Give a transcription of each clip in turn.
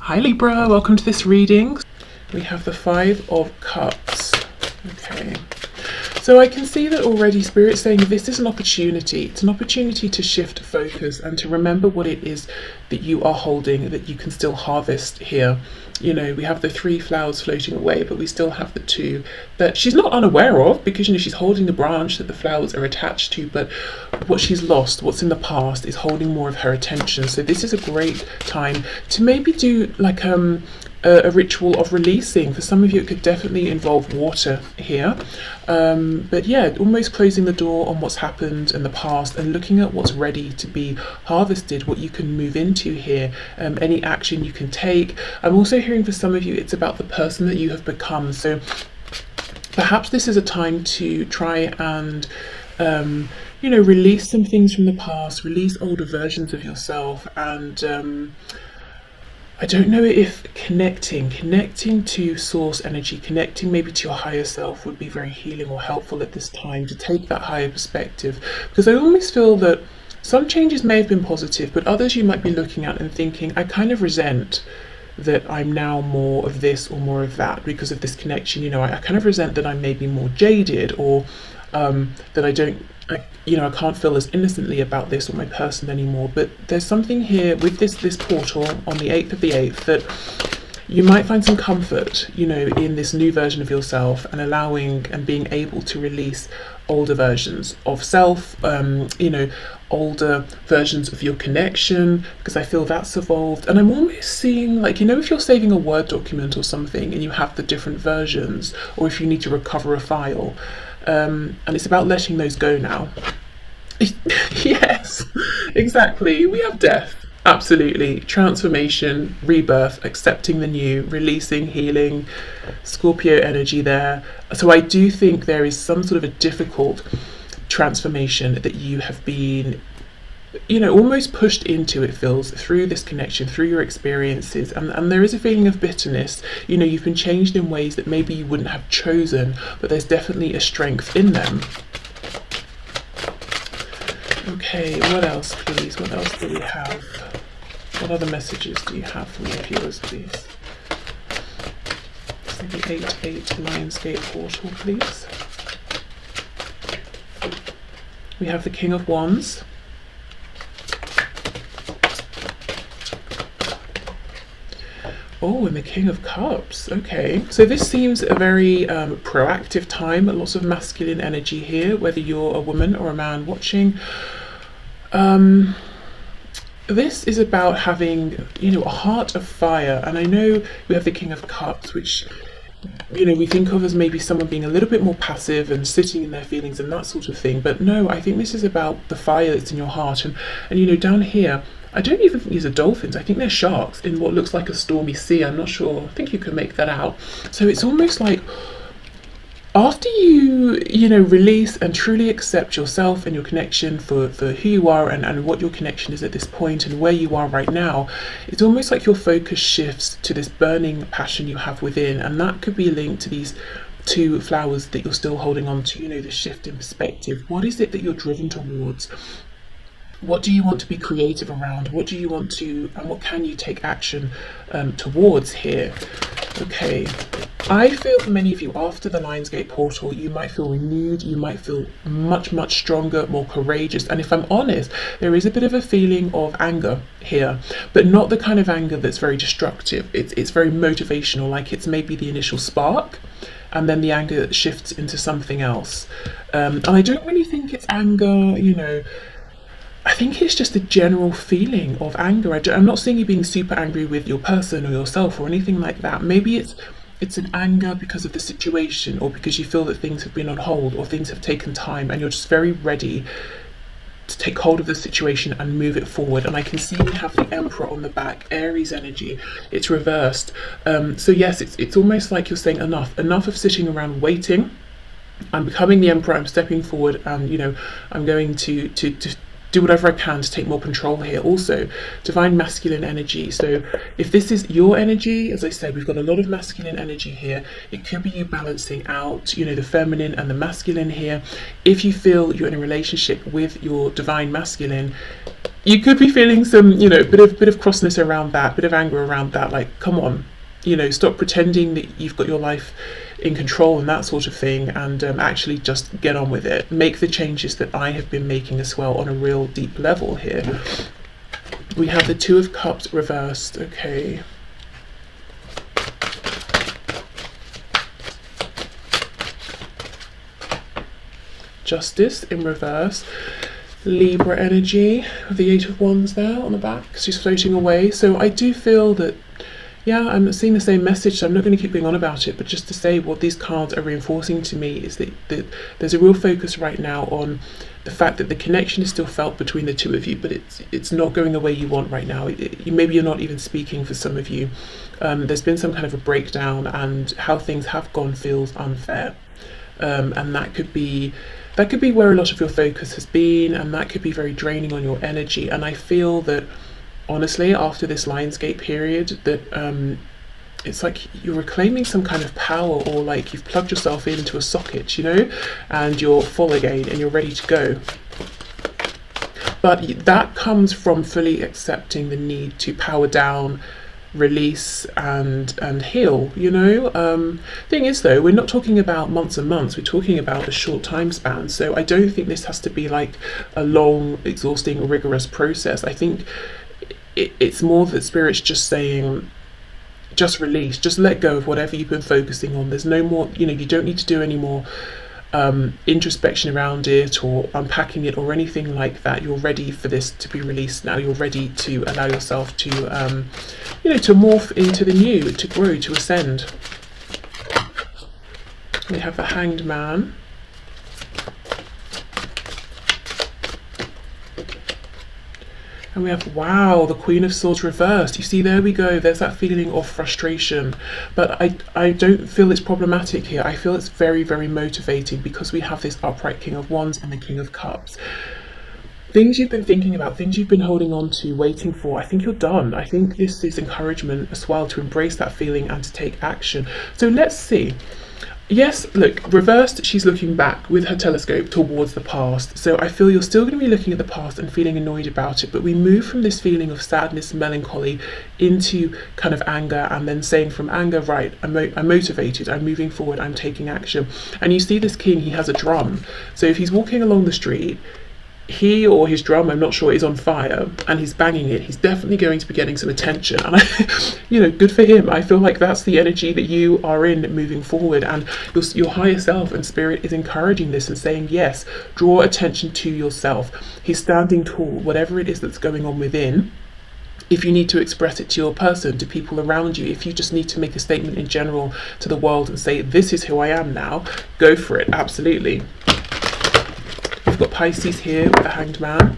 Hi Libra, welcome to this reading. We have the Five of Cups. Okay. So I can see that already Spirit's saying this is an opportunity. It's an opportunity to shift focus and to remember what it is that you are holding, that you can still harvest here. You know, we have the 3 flowers floating away, but we still have the 2 that she's not unaware of, because, you know, she's holding the branch that the flowers are attached to, but what she's lost, what's in the past, is holding more of her attention. So this is a great time to maybe do like a ritual of releasing. For some of you it could definitely involve water here, but yeah, almost closing the door on what's happened in the past and looking at what's ready to be harvested, what you can move into here, any action you can take. I'm also hearing for some of you it's about the person that you have become, so perhaps this is a time to try and you know, release some things from the past, release older versions of yourself, and I don't know if connecting to source energy, connecting maybe to your higher self would be very healing or helpful at this time, to take that higher perspective, because I almost feel that some changes may have been positive, but others you might be looking at and thinking, I kind of resent that I'm now more of this or more of that because of this connection. You know, I kind of resent that I'm maybe more jaded, or that I can't feel as innocently about this or my person anymore. But there's something here with this portal on the 8th of the 8th that you might find some comfort, you know, in this new version of yourself, and allowing and being able to release older versions of self, you know, older versions of your connection, because I feel that's evolved. And I'm almost seeing, like, you know, if you're saving a Word document or something and you have the different versions, or if you need to recover a file, and it's about letting those go now. Yes, exactly. We have death. Absolutely. Transformation, rebirth, accepting the new, releasing, healing, Scorpio energy there. So I do think there is some sort of a difficult transformation that you have been, you know, almost pushed into, it feels, through this connection, through your experiences, and there is a feeling of bitterness. You know, you've been changed in ways that maybe you wouldn't have chosen, but there's definitely a strength in them. Okay, what else, please? What else do we have? What other messages do you have for your viewers, please? So the 8-8 Lionsgate portal, please. We have the King of Wands. Oh, and the King of Cups. Okay, so this seems a very proactive time, lots of masculine energy here, whether you're a woman or a man watching. This is about having, you know, a heart of fire. And I know we have the King of Cups, which, you know, we think of as maybe someone being a little bit more passive and sitting in their feelings and that sort of thing. But no, I think this is about the fire that's in your heart. And you know, down here, I don't even think these are dolphins. I think they're sharks in what looks like a stormy sea. I'm not sure. I think you can make that out. So it's almost like after you know, release and truly accept yourself and your connection for who you are and what your connection is at this point and where you are right now, it's almost like your focus shifts to this burning passion you have within, and that could be linked to these 2 flowers that you're still holding on to. You know, the shift in perspective. What is it that you're driven towards? What do you want to be creative around? What do you want to, and what can you take action towards here? Okay, I feel for many of you, after the Lionsgate portal, you might feel renewed, you might feel much stronger, more courageous. And if I'm honest, there is a bit of a feeling of anger here, but not the kind of anger that's very destructive. It's very motivational, like it's maybe the initial spark, and then the anger shifts into something else. And I don't really think it's anger, you know, I think it's just a general feeling of anger. I'm not saying you're being super angry with your person or yourself or anything like that. Maybe it's an anger because of the situation, or because you feel that things have been on hold or things have taken time, and you're just very ready to take hold of the situation and move it forward. And I can see we have the Emperor on the back, Aries energy. It's reversed. So yes, it's almost like you're saying enough of sitting around waiting. I'm becoming the Emperor. I'm stepping forward, and you know, I'm going to do whatever I can to take more control here. Also, divine masculine energy. So if this is your energy, as I said, we've got a lot of masculine energy here. It could be you balancing out, you know, the feminine and the masculine here. If you feel you're in a relationship with your divine masculine, you could be feeling some, you know, bit of crossness around that, bit of anger around that. Like, come on, you know, stop pretending that you've got your life in control and that sort of thing, and actually just get on with it. Make the changes that I have been making as well on a real deep level here. We have the Two of Cups reversed. Okay. Justice in reverse. Libra energy with the Eight of Wands there on the back. She's floating away. So I do feel that, yeah, I'm seeing the same message, so I'm not going to keep going on about it, but just to say what these cards are reinforcing to me is that there's a real focus right now on the fact that the connection is still felt between the two of you, but it's not going the way you want right now. Maybe you're not even speaking for some of you. There's been some kind of a breakdown, and how things have gone feels unfair. And that could be where a lot of your focus has been, and that could be very draining on your energy. And I feel that, honestly, after this Lionsgate period, that it's like you're reclaiming some kind of power, or like you've plugged yourself into a socket, you know, and you're full again and you're ready to go. But that comes from fully accepting the need to power down, release and heal, you know. Thing is though, we're not talking about months and months, we're talking about a short time span. So I don't think this has to be like a long, exhausting, rigorous process. I think it's more that Spirit's just saying, just release, just let go of whatever you've been focusing on. There's no more, you know, you don't need to do any more introspection around it or unpacking it or anything like that. You're ready for this to be released now. You're ready to allow yourself to, you know, to morph into the new, to grow, to ascend. We have the Hanged Man. And we have, wow, the Queen of Swords reversed. You see, there we go. There's that feeling of frustration. But I don't feel it's problematic here. I feel it's very, very motivating, because we have this upright King of Wands and the King of Cups. Things you've been thinking about, things you've been holding on to, waiting for, I think you're done. I think this is encouragement as well to embrace that feeling and to take action. So let's see. Yes, look, reversed, she's looking back with her telescope towards the past. So I feel you're still going to be looking at the past and feeling annoyed about it, but we move from this feeling of sadness, melancholy, into kind of anger, and then saying from anger, right, I'm motivated, I'm moving forward, I'm taking action. And you see this king, he has a drum. So if he's walking along the street, he or his drum, I'm not sure, is on fire and he's banging it, he's definitely going to be getting some attention. And you know, good for him. I feel like that's the energy that you are in moving forward, and your higher self and Spirit is encouraging this and saying, yes, draw attention to yourself. He's standing tall, whatever it is that's going on within. If you need to express it to your person, to people around you, if you just need to make a statement in general to the world and say, this is who I am now, go for it, absolutely. We've got Pisces here with the Hanged Man.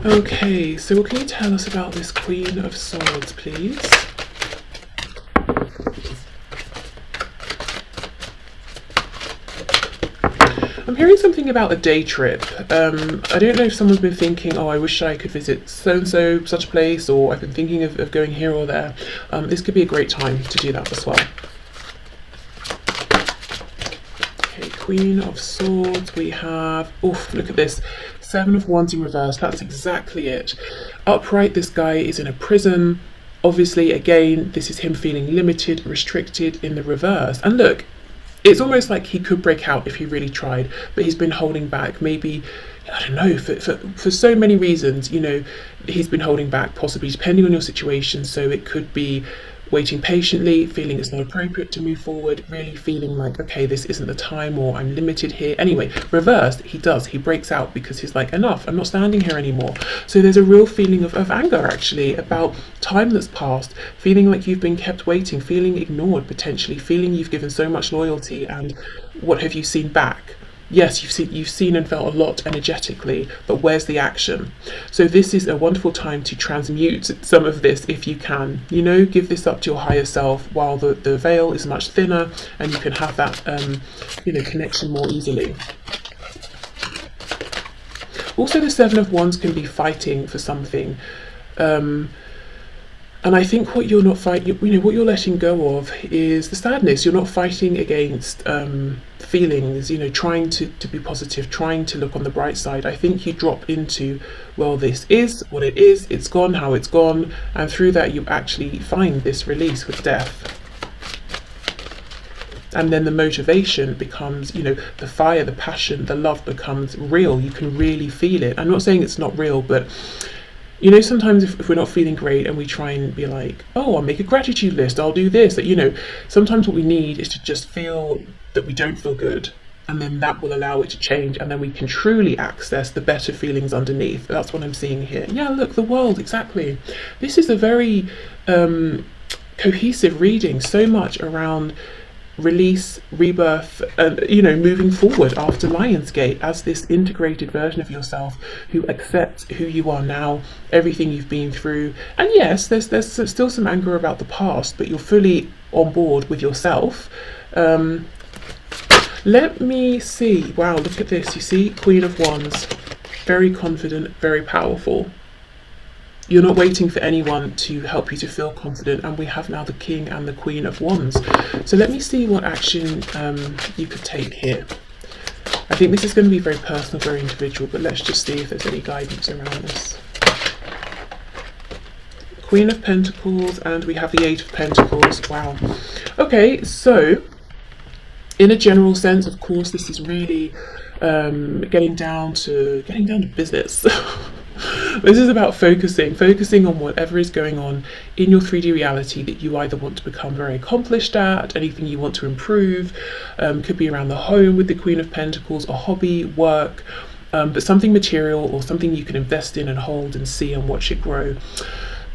Okay, so what can you tell us about this Queen of Swords, please? I'm hearing something about a day trip. I don't know if someone's been thinking, oh, I wish I could visit so-and-so, such a place, or I've been thinking of going here or there. This could be a great time to do that as well. Okay, Queen of Swords, we have, oof, look at this. Seven of Wands in reverse, that's exactly it. Upright, this guy is in a prison. Obviously, again, this is him feeling limited, restricted in the reverse. And look, it's almost like he could break out if he really tried, but he's been holding back. Maybe, I don't know, for so many reasons, you know, he's been holding back, possibly depending on your situation. So it could be waiting patiently, feeling it's not appropriate to move forward, really feeling like, okay, this isn't the time, or I'm limited here. Anyway, reversed, he breaks out because he's like, enough, I'm not standing here anymore. So there's a real feeling of anger, actually, about time that's passed, feeling like you've been kept waiting, feeling ignored, potentially, feeling you've given so much loyalty, and what have you seen back? yes, you've seen and felt a lot energetically, but where's the action? So this is a wonderful time to transmute some of this if you can. You know, give this up to your higher self while the veil is much thinner, and you can have that you know, connection more easily. Also, the Seven of Wands can be fighting for something. And I think what you're not fighting, you know, what you're letting go of is the sadness. You're not fighting against feelings, you know, trying to be positive, trying to look on the bright side. I think you drop into, well, this is what it is, it's gone how it's gone, and through that you actually find this release with death. And then the motivation becomes, you know, the fire, the passion, the love becomes real. You can really feel it. I'm not saying it's not real, but you know, sometimes if we're not feeling great and we try and be like, oh, I'll make a gratitude list, I'll do this, that, you know, sometimes what we need is to just feel that we don't feel good, and then that will allow it to change, and then we can truly access the better feelings underneath. That's what I'm seeing here. Yeah, look, the world, exactly. This is a very cohesive reading, so much around release, rebirth, and you know, moving forward after Lionsgate as this integrated version of yourself who accepts who you are now, everything you've been through. And yes, there's still some anger about the past, but you're fully on board with yourself. Let me see. Wow, look at this. You see, Queen of Wands, very confident, very powerful. You're not waiting for anyone to help you to feel confident, and we have now the King and the Queen of Wands. So let me see what action you could take here. I think this is going to be very personal, very individual, but let's just see if there's any guidance around this. Queen of Pentacles, and we have the Eight of Pentacles. Wow. Okay, so in a general sense, of course, this is really getting down to business. This is about focusing on whatever is going on in your 3D reality that you either want to become very accomplished at, anything you want to improve, could be around the home with the Queen of Pentacles, a hobby, work, but something material or something you can invest in and hold and see and watch it grow.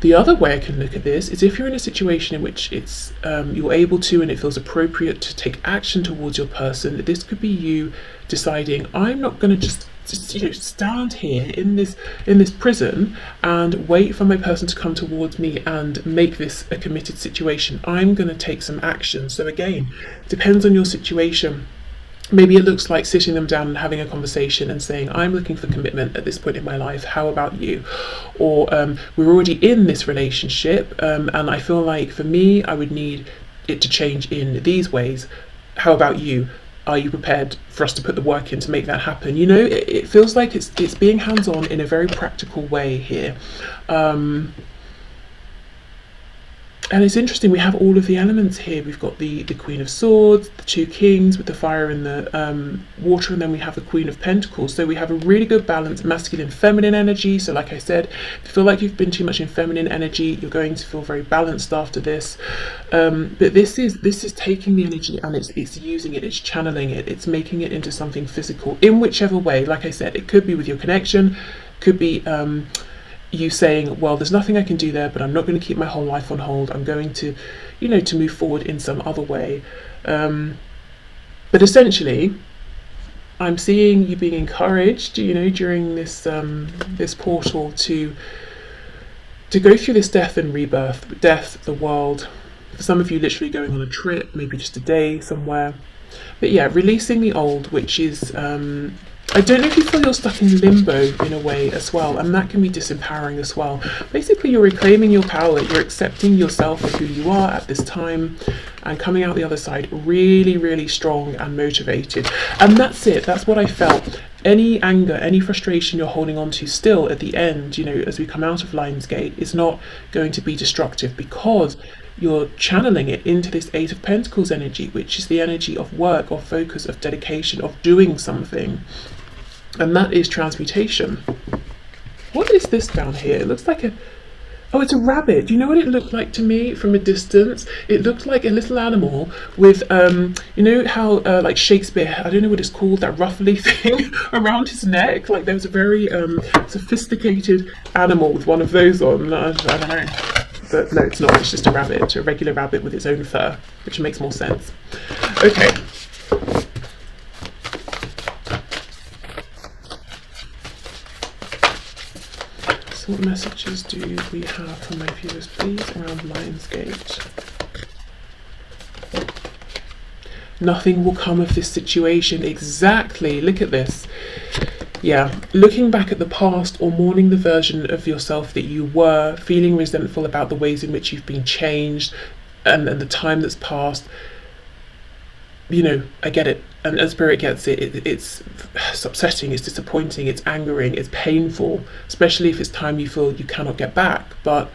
The other way I can look at this is if you're in a situation in which it's you're able to and it feels appropriate to take action towards your person. This could be you deciding, I'm not going to just you know, stand here in this prison and wait for my person to come towards me and make this a committed situation. I'm going to take some action. So again, depends on your situation. Maybe it looks like sitting them down and having a conversation and saying, I'm looking for commitment at this point in my life. How about you? Or we're already in this relationship and I feel like for me, I would need it to change in these ways. How about you? Are you prepared for us to put the work in to make that happen? You know, it feels like it's being hands-on in a very practical way here. And it's interesting, we have all of the elements here. We've got the Queen of Swords, the two Kings with the fire and the water, and then we have the Queen of Pentacles. So we have a really good balance, masculine, feminine energy. So like I said, if you feel like you've been too much in feminine energy, you're going to feel very balanced after this. But this is taking the energy and it's using it, it's channeling it, it's making it into something physical in whichever way. Like I said, it could be with your connection, could be you saying, well, there's nothing I can do there, but I'm not going to keep my whole life on hold. I'm going to, you know, to move forward in some other way. But essentially, I'm seeing you being encouraged, you know, during this this portal to go through this death and rebirth, death, the world. For some of you, literally going on a trip, maybe just a day somewhere. But yeah, releasing the old, which is I don't know if you feel you're stuck in limbo in a way as well, and that can be disempowering as well. Basically, you're reclaiming your power, you're accepting yourself for who you are at this time, and coming out the other side really, really strong and motivated. And that's it, that's what I felt. Any anger, any frustration you're holding on to still at the end, you know, as we come out of Lionsgate, is not going to be destructive because you're channeling it into this Eight of Pentacles energy, which is the energy of work, of focus, of dedication, of doing something. And that is transmutation. What is this down here? It looks like oh, it's a rabbit. Do you know what it looked like to me from a distance? It looked like a little animal with, you know how, like Shakespeare, I don't know what it's called, that ruffly thing around his neck? Like there was a very sophisticated animal with one of those on. I don't know. But no, it's not. It's just a rabbit, a regular rabbit with its own fur, which makes more sense. Okay. So what messages do we have for my viewers, please, around Lionsgate? Nothing will come of this situation. Exactly. Look at this. Yeah, looking back at the past or mourning the version of yourself that you were, feeling resentful about the ways in which you've been changed and the time that's passed. You know, I get it, and Spirit gets it. It's upsetting, it's disappointing, it's angering, it's painful, especially if it's time you feel you cannot get back. But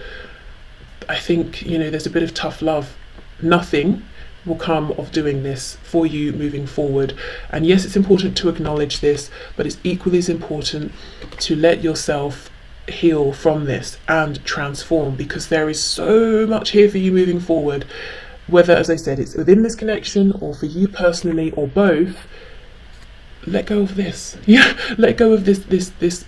I think, you know, there's a bit of tough love. Nothing will come of doing this for you moving forward. And yes, it's important to acknowledge this, but it's equally as important to let yourself heal from this and transform, because there is so much here for you moving forward, whether, as I said, it's within this connection or for you personally or both. Let go of this. Yeah, let go of this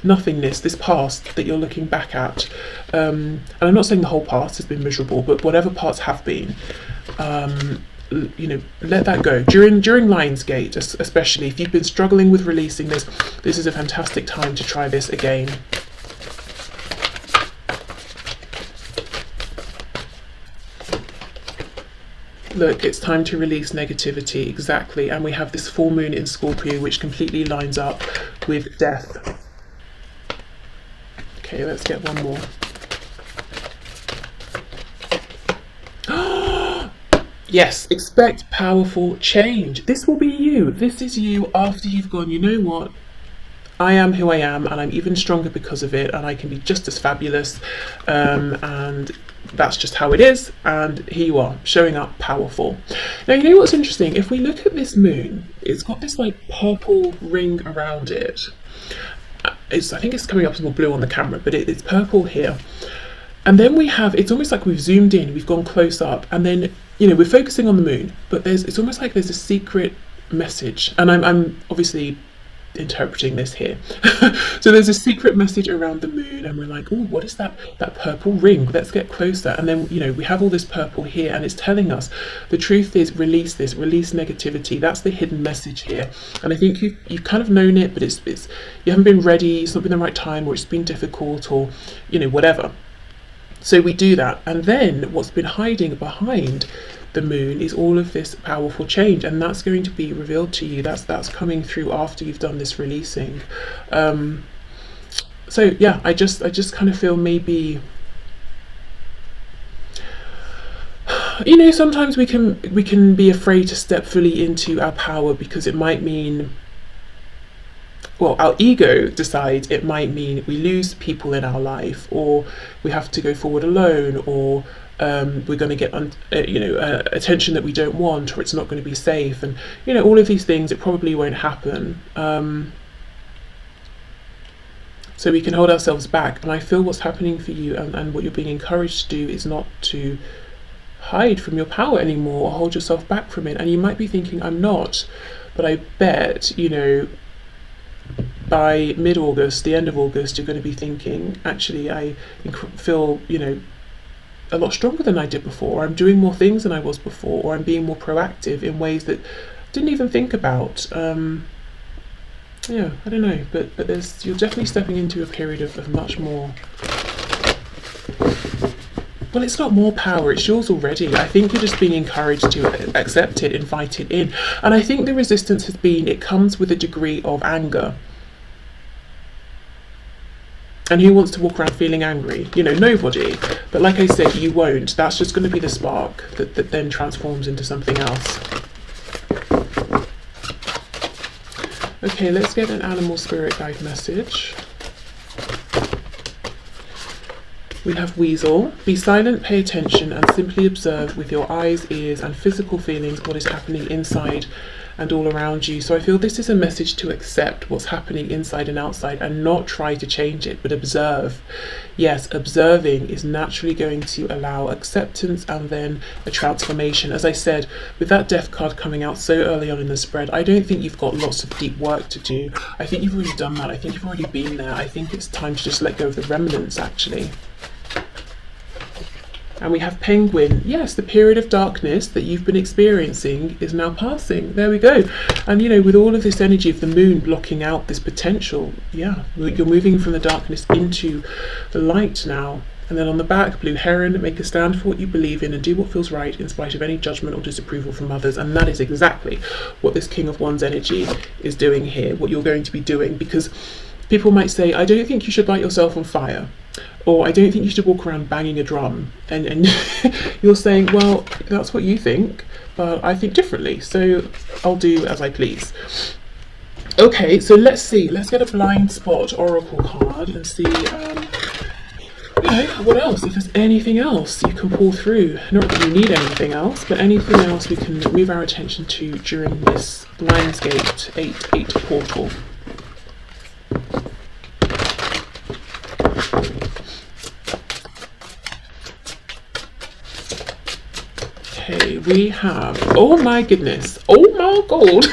nothingness, this past that you're looking back at. And I'm not saying the whole past has been miserable, but whatever parts have been, you know, let that go. During Lionsgate, especially if you've been struggling with releasing this, this is a fantastic time to try this again. Look, it's time to release negativity, exactly. And we have this full moon in Scorpio, which completely lines up with death. Okay, let's get one more. Yes, expect powerful change. This will be you. This is you after you've gone, you know what? I am who I am, and I'm even stronger because of it, and I can be just as fabulous. And that's just how it is. And here you are, showing up powerful. Now, you know what's interesting? If we look at this moon, it's got this like purple ring around it. I think it's coming up as more blue on the camera, but it's purple here. And then we have, it's almost like we've zoomed in, we've gone close up, and then, you know, we're focusing on the moon, but it's almost like there's a secret message. And I'm obviously interpreting this here. So there's a secret message around the moon, and we're like, oh, what is that purple ring? Let's get closer. And then, you know, we have all this purple here, and it's telling us the truth is release this, release negativity. That's the hidden message here. And I think you've kind of known it, but it's you haven't been ready, it's not been the right time, or it's been difficult, or, you know, whatever. So we do that, and then what's been hiding behind the moon is all of this powerful change, and that's going to be revealed to you. That's coming through after you've done this releasing. So yeah, I just kind of feel maybe, you know, sometimes we can be afraid to step fully into our power, because it might mean, well, our ego decides it might mean we lose people in our life, or we have to go forward alone, or we're going to get attention that we don't want, or it's not going to be safe, and, you know, all of these things, it probably won't happen. So we can hold ourselves back, and I feel what's happening for you and what you're being encouraged to do is not to hide from your power anymore or hold yourself back from it. And you might be thinking, I'm not, but I bet, you know, by mid-August, the end of August, you're going to be thinking, actually, I feel, you know, a lot stronger than I did before, or I'm doing more things than I was before, or I'm being more proactive in ways that I didn't even think about. Yeah, I don't know, but you're definitely stepping into a period of much more, well, it's not more power, it's yours already. I think you're just being encouraged to accept it, invite it in. And I think the resistance has been, it comes with a degree of anger. And who wants to walk around feeling angry? You know, nobody. But like I said, you won't. That's just going to be the spark that then transforms into something else. Okay, let's get an animal spirit guide message. We have Weasel. Be silent, pay attention, and simply observe with your eyes, ears, and physical feelings what is happening inside and all around you. So I feel this is a message to accept what's happening inside and outside, and not try to change it, but observe. Yes, observing is naturally going to allow acceptance and then a transformation. As I said, with that death card coming out so early on in the spread, I don't think you've got lots of deep work to do. I think you've already done that. I think you've already been there. I think it's time to just let go of the remnants, actually. And we have Penguin. Yes, the period of darkness that you've been experiencing is now passing. There we go. And you know, with all of this energy of the moon blocking out this potential, yeah, you're moving from the darkness into the light now. And then on the back, Blue Heron, make a stand for what you believe in and do what feels right in spite of any judgment or disapproval from others. And that is exactly what this King of Wands energy is doing here, what you're going to be doing. Because people might say, I don't think you should light yourself on fire. Or I don't think you should walk around banging a drum. And you're saying, well, that's what you think, but I think differently. So I'll do as I please. Okay, so let's see. Let's get a blind spot oracle card and see... what else? If there's anything else you can pull through. Not that you need anything else, but anything else we can move our attention to during this Lionsgate 8-8 portal. Okay, we have... Oh my goodness. Oh my god.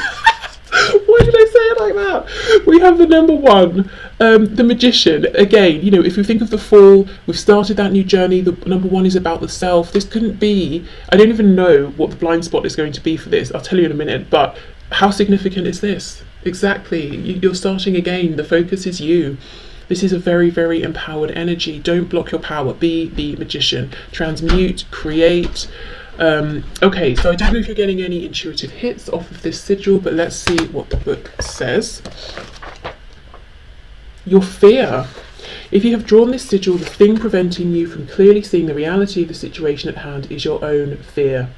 Why did I say it like that? We have the number one, the Magician. Again, you know, if you think of the Fall, we've started that new journey. The number one is about the self. This couldn't be... I don't even know what the blind spot is going to be for this. I'll tell you in a minute. But how significant is this? Exactly. You're starting again. The focus is you. This is a very, very empowered energy. Don't block your power. Be the Magician. Transmute, create... okay, so I don't know if you're getting any intuitive hits off of this sigil, but let's see what the book says. Your fear. If you have drawn this sigil, the thing preventing you from clearly seeing the reality of the situation at hand is your own fear.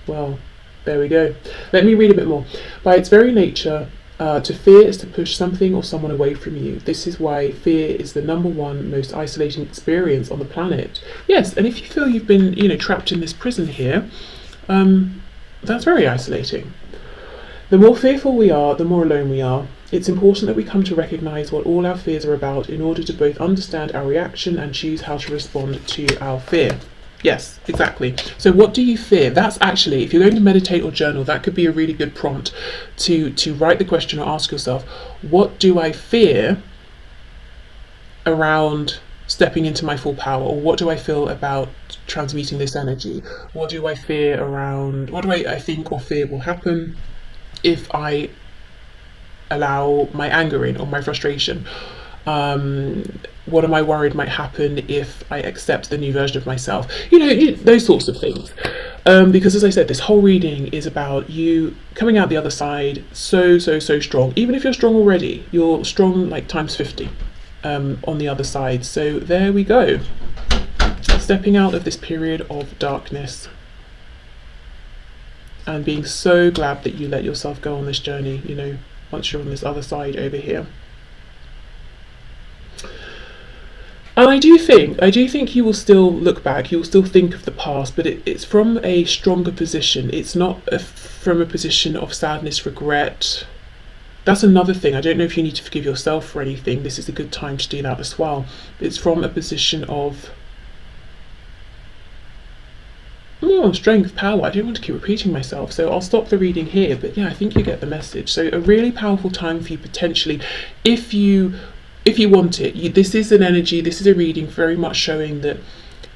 Well, there we go. Let me read a bit more. By its very nature, to fear is to push something or someone away from you. This is why fear is the number one most isolating experience on the planet. Yes, and if you feel you've been, you know, trapped in this prison here, that's very isolating. The more fearful we are, the more alone we are. It's important that we come to recognise what all our fears are about in order to both understand our reaction and choose how to respond to our fear. Yes, exactly. So what do you fear? That's actually, if you're going to meditate or journal, that could be a really good prompt to write the question or ask yourself, what do I fear around stepping into my full power? Or what do I feel about transmuting this energy? What do I fear around, what do I think or fear will happen if I allow my anger in or my frustration? What am I worried might happen if I accept the new version of myself? You know, those sorts of things. Because as I said, this whole reading is about you coming out the other side so strong. Even if you're strong already, you're strong like times 50 on the other side. So there we go. Stepping out of this period of darkness and being so glad that you let yourself go on this journey, you know, once you're on this other side over here. And I do think you will still look back, you will still think of the past, but it's from a stronger position. It's not from a position of sadness, regret. That's another thing. I don't know if you need to forgive yourself for anything. This is a good time to do that as well. It's from a position of strength, power. I don't want to keep repeating myself, so I'll stop the reading here. But yeah, I think you get the message. So a really powerful time for you potentially, if you want it. This is an energy, this is a reading very much showing that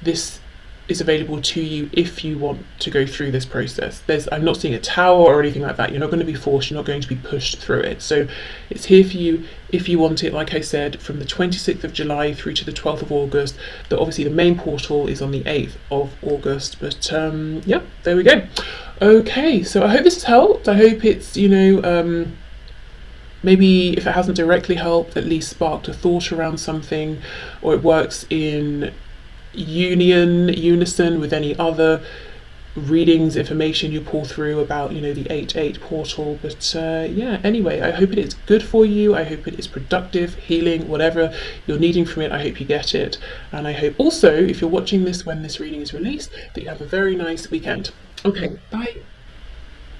this is available to you if you want to go through this process. I'm not seeing a tower or anything like that. You're not going to be forced, you're not going to be pushed through it. So it's here for you if you want it, like I said, from the 26th of July through to the 12th of August. Obviously the main portal is on the 8th of August, but yeah, there we go. Okay, so I hope this has helped. I hope it's, you know, maybe if it hasn't directly helped, at least sparked a thought around something, or it works in unison with any other readings, information you pull through about, you know, the 8-8 portal. But yeah, anyway, I hope it is good for you. I hope it is productive, healing, whatever you're needing from it. I hope you get it. And I hope also, if you're watching this when this reading is released, that you have a very nice weekend. Okay, bye.